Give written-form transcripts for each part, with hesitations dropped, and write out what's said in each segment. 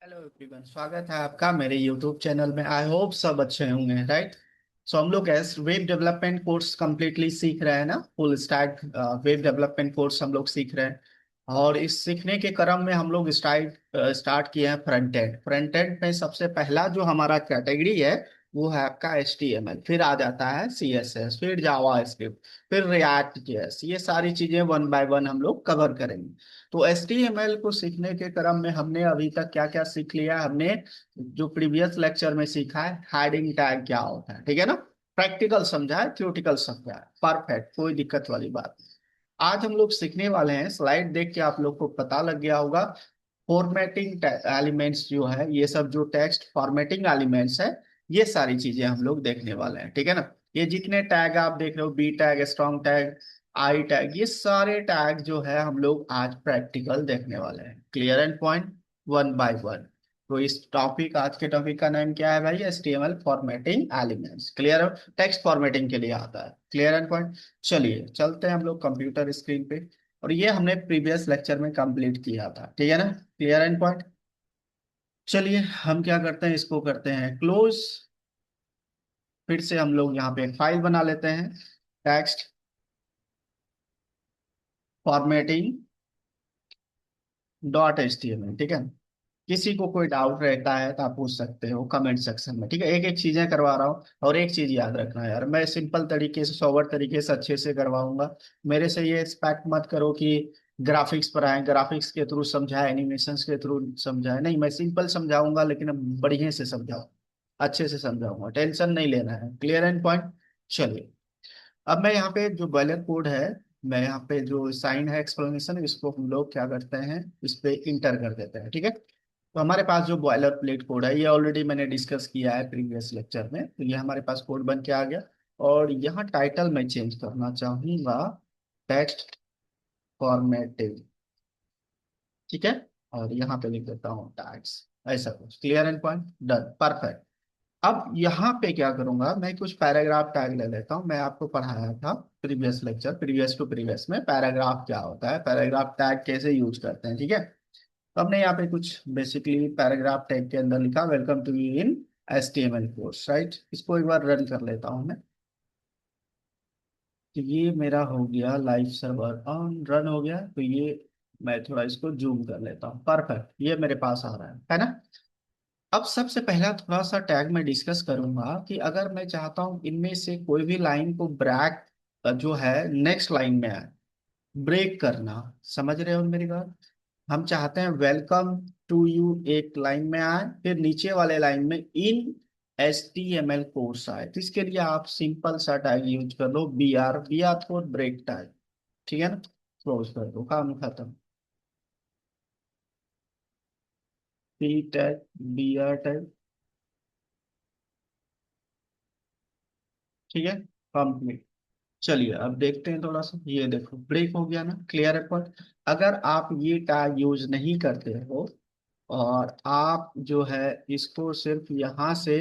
Hello everyone, स्वागत है आपका मेरे यूट्यूब चैनल में। आई होप सब अच्छे होंगे, राइट। सो हम लोग S web development course completely सीख रहे हैं ना, full stack web development course हम लोग सीख रहे हैं। और इस सीखने के क्रम में हम लोग स्टार्ट किए हैं फ्रंट एंड। फ्रंट एंड में सबसे पहला जो हमारा कैटेगरी है वो है आपका HTML, फिर आ जाता है CSS, फिर जावा स्क्रिप्ट, फिर रिएक्ट जेएस। ये सारी चीजें वन बाय वन हम लोग कवर करेंगे। तो HTML को सीखने के क्रम में हमने अभी तक क्या क्या सीख लिया। हमने जो प्रीवियस लेक्चर में सीखा है, हेडिंग टैग क्या होता है, ठीक है ना। प्रैक्टिकल समझा है, थ्योरेटिकल समझा है, परफेक्ट, कोई दिक्कत वाली बात नहीं। आज हम लोग सीखने वाले हैं, स्लाइड देख के आप लोग को पता लग गया होगा, फॉर्मेटिंग एलिमेंट्स जो है, ये सब जो टेक्स्ट फॉर्मेटिंग एलिमेंट्स है, ये सारी चीजें हम लोग देखने वाले हैं, ठीक है ना। ये जितने टैग आप देख रहे हो, B tag, strong tag, I tag, ये सारे टैग जो है हम लोग आज प्रैक्टिकल देखने वाले हैं, clear and point, one by one. तो इस टॉपिक, आज के टॉपिक का नाम क्या है भाई? HTML फॉर्मेटिंग एलिमेंट्स, क्लियर है। टेक्स्ट फॉर्मेटिंग के लिए आता है, क्लियर एंड पॉइंट। चलिए चलते हैं हम लोग कंप्यूटर स्क्रीन पे। और ये हमने प्रीवियस लेक्चर में कंप्लीट किया था, ठीक है ना, क्लियर एंड पॉइंट। चलिए हम क्या करते हैं, इसको करते हैं क्लोज। फिर से हम लोग यहाँ पे एक फाइल बना लेते हैं, टेक्स्ट फॉर्मेटिंग .html, ठीक है। किसी को कोई डाउट रहता है तो आप पूछ सकते हो कमेंट सेक्शन में, ठीक है। एक एक चीजें करवा रहा हूँ, और एक चीज याद रखना यार, मैं सिंपल तरीके से, सोबर तरीके से, अच्छे से करवाऊंगा। मेरे से ये एक्सपेक्ट मत करो कि ग्राफिक्स पर आए, ग्राफिक्स के थ्रू समझाए, एनिमेशंस के थ्रू समझाए, नहीं, मैं सिंपल समझाऊंगा, लेकिन बढ़िया से समझाऊँ, अच्छे से समझाऊंगा, टेंशन नहीं लेना है, क्लियर एंड पॉइंट। चलिए, अब मैं यहाँ पे जो बॉयलर कोड है, मैं यहाँ पे जो साइन है, एक्सप्लेनेशन, इसको हम लोग क्या करते हैं, इस पे इंटर कर देते हैं, ठीक है। तो हमारे पास जो बॉयलर प्लेट कोड है, ये ऑलरेडी मैंने डिस्कस किया है प्रीवियस लेक्चर में, तो ये हमारे पास कोड बन के आ गया। और यहाँ टाइटल मैं चेंज करना चाहूंगा, टेक्स्ट फॉर्मेटिंग, ठीक है। और यहाँ पे लिख देता हूँ टैग्स, ऐसा कुछ, clear and point, done, perfect. अब यहाँ पे क्या करूंगा, मैं कुछ पैराग्राफ टैग ले लेता हूँ। मैं आपको पढ़ाया था previous lecture, previous to previous में, पैराग्राफ क्या होता है, पैराग्राफ टैग कैसे यूज करते हैं, ठीक है। तो हमने यहाँ पे कुछ बेसिकली पैराग्राफ टैग के अंदर लिखा, welcome to you in HTML course, right. इसको एक बार रन कर लेता हूँ मैं। तो ये मेरा हो गया लाइव सर्वर ऑन, रन हो गया। तो ये मैं थोड़ा इसको जूम कर लेता हूँ, परफेक्ट, ये मेरे पास आ रहा है ना। अब सबसे पहला थोड़ा सा टैग मैं डिस्कस करूंगा कि अगर मैं चाहता हूं इनमें से कोई भी लाइन को ब्रेक, जो है नेक्स्ट लाइन में आए, ब्रेक करना, समझ रहे हो मेरी बात। हम चाहते हैं वेलकम टू यू एक लाइन में आए, फिर नीचे वाले लाइन में इन HTML कोर्स आए, तो इसके लिए आप सिंपल सा टैग यूज कर लो, B R for break tag, ठीक है ना। क्लोज कर दो, काम खत्म। पी टैग, BR टैग, ठीक है, कंप्लीट। चलिए अब देखते हैं थोड़ा सा, ये देखो ब्रेक हो गया ना, क्लियर है पॉइंट। अगर आप ये टैग यूज नहीं करते हो, और आप जो है इसको सिर्फ यहाँ से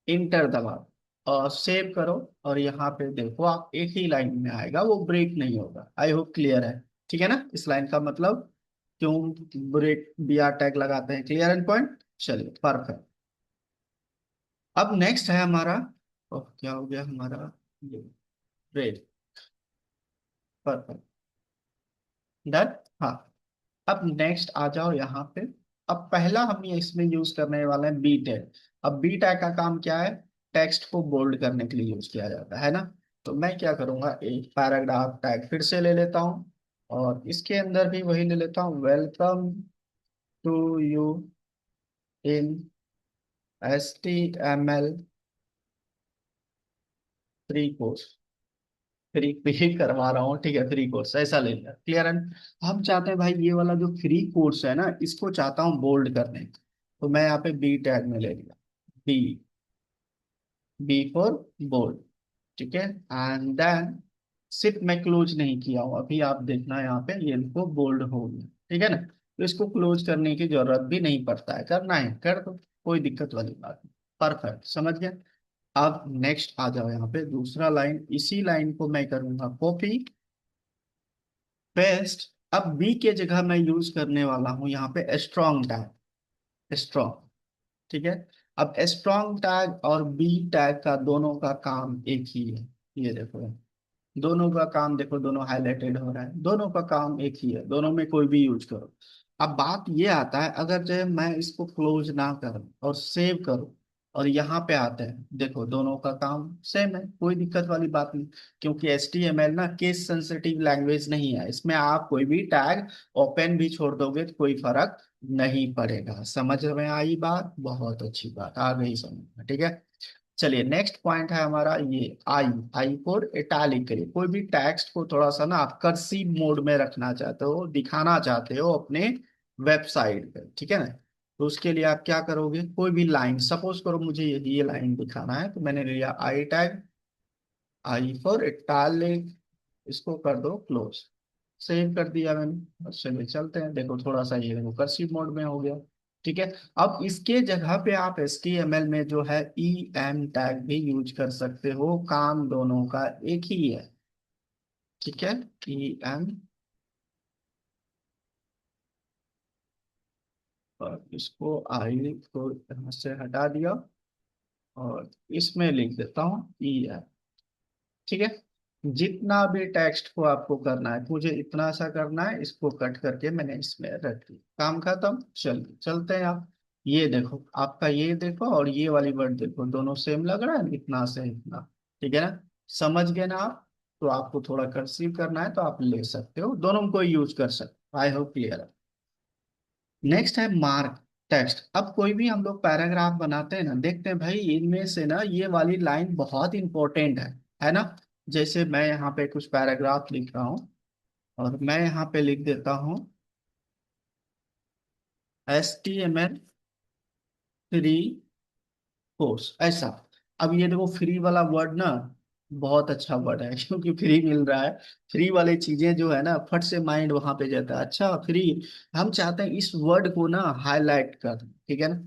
इंटर दबाओ और सेव करो, और यहाँ पे देखो आप एक ही लाइन में आएगा, वो ब्रेक नहीं होगा। आई होप क्लियर है, ठीक है ना। इस लाइन का मतलब क्यों ब्रेक BR टैग लगाते हैं, क्लियर एंड पॉइंट। चलिए परफेक्ट। अब नेक्स्ट है हमारा, क्या हो गया हमारा, ये ब्रेक, परफेक्ट, डन। हाँ, अब नेक्स्ट आ जाओ यहाँ पे। अब पहला हम ये इसमें यूज करने वाले हैं बी टैग। अब बी टैग का काम क्या है, टेक्स्ट को बोल्ड करने के लिए यूज किया जाता है ना। तो मैं क्या करूंगा, एक पैराग्राफ टैग फिर से ले लेता हूँ, और इसके अंदर भी वही ले लेता हूँ, welcome to you in HTML free course, free free करवा रहा हूँ, ठीक है, फ्री कोर्स ऐसा ले लिया, क्लियर एंड। हम चाहते हैं भाई ये वाला जो फ्री कोर्स है ना, इसको चाहता हूँ बोल्ड करने, तो मैं यहाँ पे बी टैग में ले लिया, बी, बी फॉर बोल्ड, ठीक है। एंड देन सिर्फ मैं क्लोज नहीं किया हूँ, अभी आप देखना यहाँ पे ये इनको बोल्ड हो गया, ठीक है ना। तो इसको क्लोज करने की जरूरत भी नहीं पड़ता है, करना है कर दो, कोई दिक्कत वाली बात नहीं, परफेक्ट, समझ गया। अब नेक्स्ट आ जाओ यहाँ पे, दूसरा लाइन, इसी लाइन को मैं करूंगा कॉपी पेस्ट। अब बी के जगह मैं यूज करने वाला हूँ यहाँ पे स्ट्रॉन्ग टैग, स्ट्रॉन्ग। ठीक है। अब स्ट्रॉन्ग टैग और बी टैग का दोनों का काम एक ही है। ये देखो, दोनों का काम देखो, दोनों हाईलाइटेड हो रहा है, दोनों का काम एक ही है, दोनों में कोई भी यूज करो। अब बात ये आता है, अगर जो है मैं इसको क्लोज ना करूं और सेव करूं और यहाँ पे आते हैं, देखो दोनों का काम सेम है, कोई दिक्कत वाली बात नहीं। क्योंकि HTML ना केस सेंसिटिव लैंग्वेज नहीं है, इसमें आप कोई भी टैग ओपन भी छोड़ दोगे तो कोई फर्क नहीं पड़ेगा। समझ में आई बात? बहुत अच्छी बात, आ गई समझ में। ठीक है। चलिए नेक्स्ट पॉइंट है हमारा ये आई। आई फॉर इटैलिक करिए। कोई भी टेक्स्ट को थोड़ा सा ना आप कर्सिव मोड में रखना चाहते हो, दिखाना चाहते हो अपने वेबसाइट पे, ठीक है ना। तो उसके लिए आप क्या करोगे, कोई भी लाइन, सपोज करो मुझे ये लाइन दिखाना है, तो मैंने लिया I tag, I for italic, इसको कर दो क्लोज, सेव कर दिया मैंने। और चलिए चलते हैं, देखो थोड़ा सा ये देखो कर्सिव मोड में हो गया। ठीक है। अब इसके जगह पे आप HTML में जो है EM टैग भी यूज कर सकते हो, काम दोनों का एक ही है। ठीक है। EM, और इसको आई को यहाँ से हटा दिया और इसमें लिख देता हूँ EM। ठीक है। जितना भी टेक्स्ट को आपको करना है, मुझे इतना सा करना है, इसको कट करके मैंने इसमें रख दिया, काम खत्म। चलिए चलते हैं आप। ये देखो आपका, ये देखो और ये वाली वर्ड देखो, दोनों सेम लग रहा है, इतना से इतना। ठीक है ना, समझ गए ना आप? तो आपको थोड़ा कर्सिव करना है तो आप ले सकते हो, दोनों को यूज कर सकते हो। आई होप क्लियर है। नेक्स्ट है मार्क टेक्स्ट। अब कोई भी हम लोग पैराग्राफ बनाते हैं ना, देखते हैं भाई इनमें से ना ये वाली लाइन बहुत इंपॉर्टेंट है ना। जैसे मैं यहाँ पे कुछ पैराग्राफ लिख रहा हूँ और मैं यहाँ पे लिख देता हूँ HTML3 कोर्स, ऐसा। अब ये देखो फ्री वाला वर्ड ना बहुत अच्छा वर्ड है क्योंकि फ्री मिल रहा है। फ्री वाली चीजें जो है ना, फट से माइंड वहां पे जाता है, अच्छा फ्री। हम चाहते हैं इस वर्ड को ना हाईलाइट कर, ठीक है ना।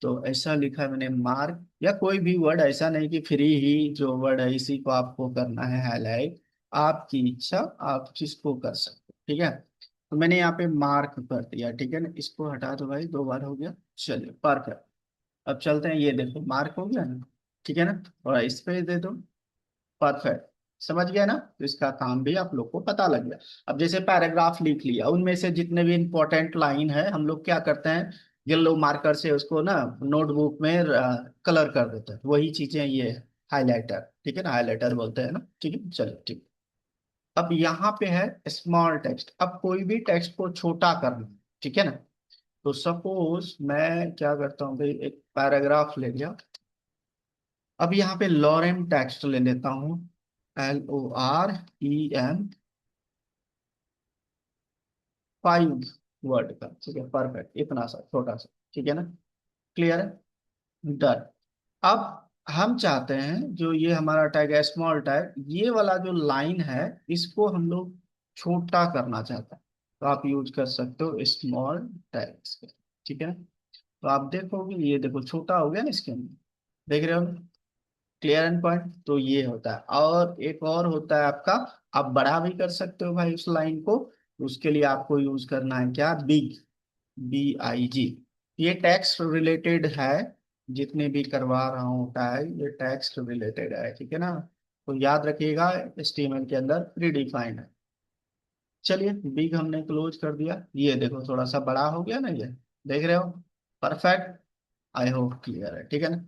तो ऐसा लिखा है मैंने, मार्क, या कोई भी वर्ड, ऐसा नहीं कि फ्री ही जो वर्ड है इसी को आपको करना है हाईलाइट, आपकी इच्छा, आप जिसको कर सकते हो। ठीक है। तो मैंने यहाँ पे मार्क कर दिया, ठीक है ना, इसको हटा दो भाई, 2 बार हो गया। चलिए परफेक्ट। अब चलते हैं, ये देखो मार्क हो गया ना, ठीक है ना। और इस पे दे दो, परफेक्ट। समझ गया ना, तो इसका काम भी आप लोग को पता लग गया। अब जैसे पैराग्राफ लिख लिया, उनमें से जितने भी इंपॉर्टेंट लाइन है हम लोग क्या करते हैं, येलो मार्कर से उसको ना नोटबुक में कलर कर देते हैं, वही चीजें ये हाईलाइटर, ठीक है ना, हाईलाइटर बोलते हैं ना। ठीक है, चलो ठीक। अब यहाँ पे है स्मॉल टेक्स्ट। अब कोई भी टेक्स्ट को छोटा करना, ठीक है ना। तो सपोज मैं क्या करता हूँ भाई, एक पैराग्राफ ले लिया। अब यहाँ पे लॉरेम टेक्स्ट ले लेता हूँ, LOREM, 5 वर्ड का, ठीक है, परफेक्ट, इतना सा छोटा सा, ठीक है ना। क्लियर है, डन। अब हम चाहते हैं जो ये हमारा टैग है स्मॉल टैग, ये वाला जो लाइन है इसको हम लोग छोटा करना चाहते हैं, तो आप यूज कर सकते हो स्मॉल टैग्स। ठीक है ना। तो आप देखोगे, ये देखो छोटा हो गया ना इसके अंदर, देख रहे हो। Clear and point. तो ये होता है, और एक और होता है आपका, आप बड़ा भी कर सकते हो भाई उस लाइन को। उसके लिए आपको यूज करना है क्या, बिग, BIG। ये टैक्स रिलेटेड है, जितने भी करवा रहा हूँ टैग, ये टैक्स रिलेटेड है, ठीक है ना। तो याद रखिएगा HTML के अंदर प्री डिफाइंड है। चलिए बिग हमने क्लोज कर दिया, ये देखो थोड़ा सा बड़ा हो गया ना ये, देख रहे हो, परफेक्ट। आई होप क्लियर है, ठीक है ना।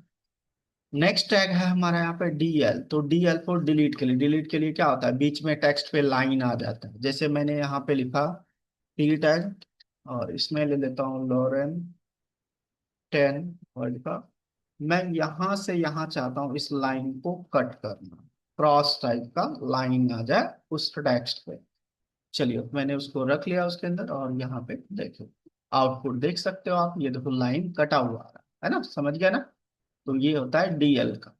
नेक्स्ट टैग है हमारा यहाँ पे DL। तो DL फॉर डिलीट के लिए, डिलीट के लिए क्या होता है, बीच में टेक्स्ट पे लाइन आ जाता है, जैसे मैंने यहाँ पे लिखा T टैग, और इसमें ले लेता हूँ लॉरेन 10 वर्ड का। मैं यहाँ से यहाँ चाहता हूँ इस लाइन को कट करना, क्रॉस टाइप का लाइन आ जाए उस टेक्स्ट पे। चलिए मैंने उसको रख लिया उसके अंदर, और यहाँ पे देखो आउटपुट देख सकते हो आप, ये देखो लाइन कटा हुआ आ रहा है ना, समझ गया ना। तो ये होता है DL का।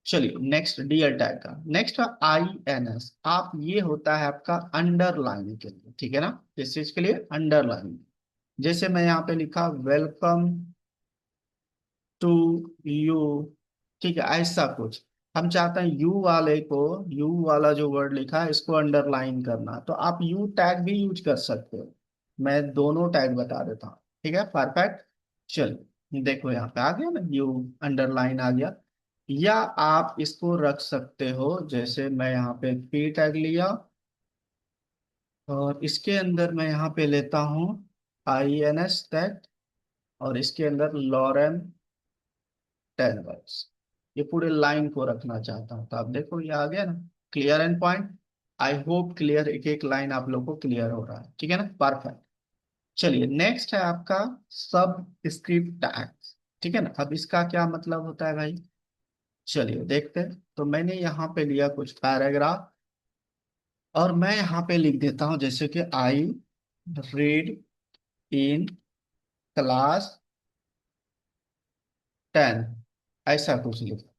चलिए नेक्स्ट DL टैग का, नेक्स्ट है INS। आप, ये होता है आपका अंडरलाइन के लिए, ठीक है ना, किस चीज के लिए, अंडरलाइन। जैसे मैं यहाँ पे लिखा वेलकम टू यू, ठीक है, ऐसा कुछ। हम चाहते हैं यू वाले को, यू वाला जो वर्ड लिखा है इसको अंडरलाइन करना, तो आप यू टैग भी यूज कर सकते हो। मैं दोनों टैग बता देता हूँ, ठीक है, परफेक्ट। चलो देखो यहाँ पे आ गया ना, यू अंडरलाइन आ गया। या आप इसको रख सकते हो, जैसे मैं यहाँ पे पी टैग लिया और इसके अंदर मैं यहाँ पे लेता हूँ आई एन एस टैग, और इसके अंदर लॉरेन 10 वर्ड्स। ये पूरे लाइन को रखना चाहता हूँ, तो आप देखो ये आ गया ना, clear and point. I hope clear, एक एक लाइन आप लोग को क्लियर हो रहा है, ठीक है ना, परफेक्ट। चलिए नेक्स्ट है आपका सब स्क्रिप्ट टैग। ठीक है ना, अब इसका क्या मतलब होता है भाई, चलिए देखते हैं। तो मैंने यहाँ पे लिया कुछ पैराग्राफ, और मैं यहाँ पे लिख देता हूँ जैसे कि आई रीड इन क्लास 10, ऐसा कुछ लिखा।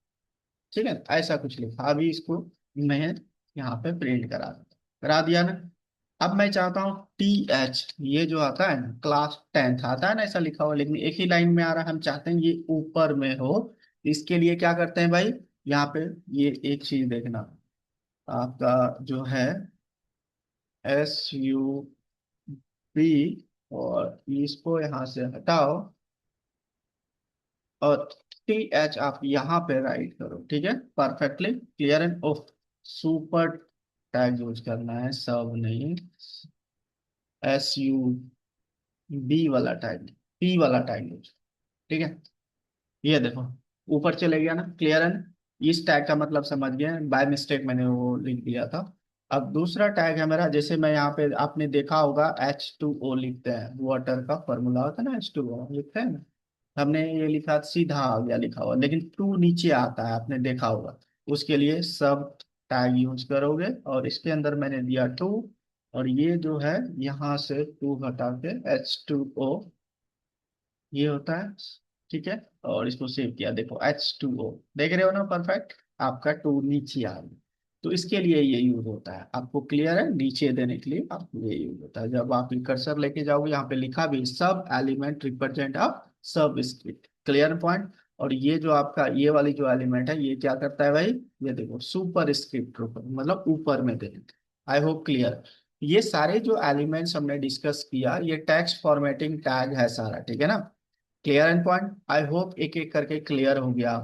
ठीक है, ऐसा कुछ लिखा। अभी इसको मैं यहाँ पे प्रिंट करा दिया ना। अब मैं चाहता हूँ टी एच, ये जो आता है ना क्लास 10th आता है ना ऐसा लिखा हुआ, लेकिन एक ही लाइन में आ रहा है, हम चाहते हैं ये ऊपर में हो। इसके लिए क्या करते हैं भाई, यहाँ पे ये एक चीज देखना, आपका जो है SUB, और इसको यहाँ से हटाओ, और टी एच आप यहाँ पे राइट करो। ठीक है, perfectly clear and of. Super tag use करना है, सब नहीं। SUB वाला टैग, पी वाला टैग यूज। ठीक है, ये देखो ऊपर चले गया ना, क्लियर है ना। इस टैग का मतलब समझ गए, बाय मिस्टेक मैंने वो लिख दिया था। अब दूसरा टैग है मेरा, जैसे मैं यहाँ पे आपने देखा होगा H2O लिखते हैं, वाटर का फॉर्मूला होता है ना, H2O लिखते हैं ना। हमने ये लिखा सीधा आ गया लिखा हुआ, लेकिन टू नीचे आता है, आपने देखा होगा। उसके लिए सब टैग यूज करोगे, और इसके अंदर मैंने दिया टू, और ये जो है यहाँ से टू हटा के H2O ये होता है। ठीक है, और इसको सेव किया, देखो H2O देख रहे हो ना, परफेक्ट। आपका टू नीचे आ गया। तो इसके लिए ये यूज होता है, आपको क्लियर है, नीचे देने के लिए आपको ये यूज होता है। जब आप कर्सर लेके जाओगे, यहाँ पे लिखा भी सब एलिमेंट रिप्रेजेंट ऑफ सब स्क्रिप्ट, क्लियर पॉइंट। और ये जो आपका ये वाली जो एलिमेंट है, ये क्या करता है भाई, ये देखो सुपर स्क्रिप्ट ऊपर, मतलब ऊपर में देने। I hope clear. ये सारे जो एलिमेंट्स हमने डिस्कस किया, ये टेक्स्ट फॉर्मेटिंग टैग है सारा, ठीक है ना। Clear and point, I hope एक एक करके क्लियर हो गया।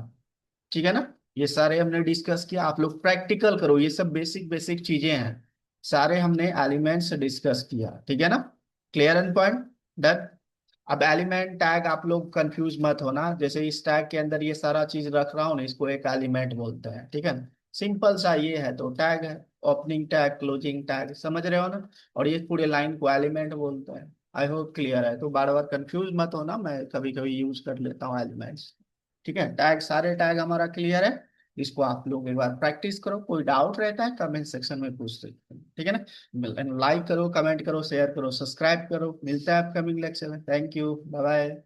ठीक है ना, ये सारे हमने डिस्कस किया, आप लोग प्रैक्टिकल करो, ये सब बेसिक बेसिक चीजें हैं। सारे हमने एलिमेंट्स डिस्कस किया, ठीक है ना। Clear and point, done. अब एलिमेंट टैग आप लोग कंफ्यूज मत होना, जैसे इस टैग के अंदर ये सारा चीज रख रहा हूँ ना, इसको एक एलिमेंट बोलते हैं, ठीक है ना। सिंपल सा ये है, तो टैग है, ओपनिंग टैग क्लोजिंग टैग, समझ रहे हो ना। और ये पूरे लाइन को एलिमेंट बोलते हैं। आई होप क्लियर है, तो बार बार कंफ्यूज मत होना, मैं कभी कभी यूज कर लेता हूँ एलिमेंट्स। ठीक है, टैग सारे टैग हमारा क्लियर है। इसको आप लोग एक बार प्रैक्टिस करो, कोई डाउट रहता है कमेंट सेक्शन में पूछ सकते हैं, ठीक है ना। लाइक करो, कमेंट करो, शेयर करो, सब्सक्राइब करो। मिलता है अपकमिंग लेक्चर में। Thank you, bye bye.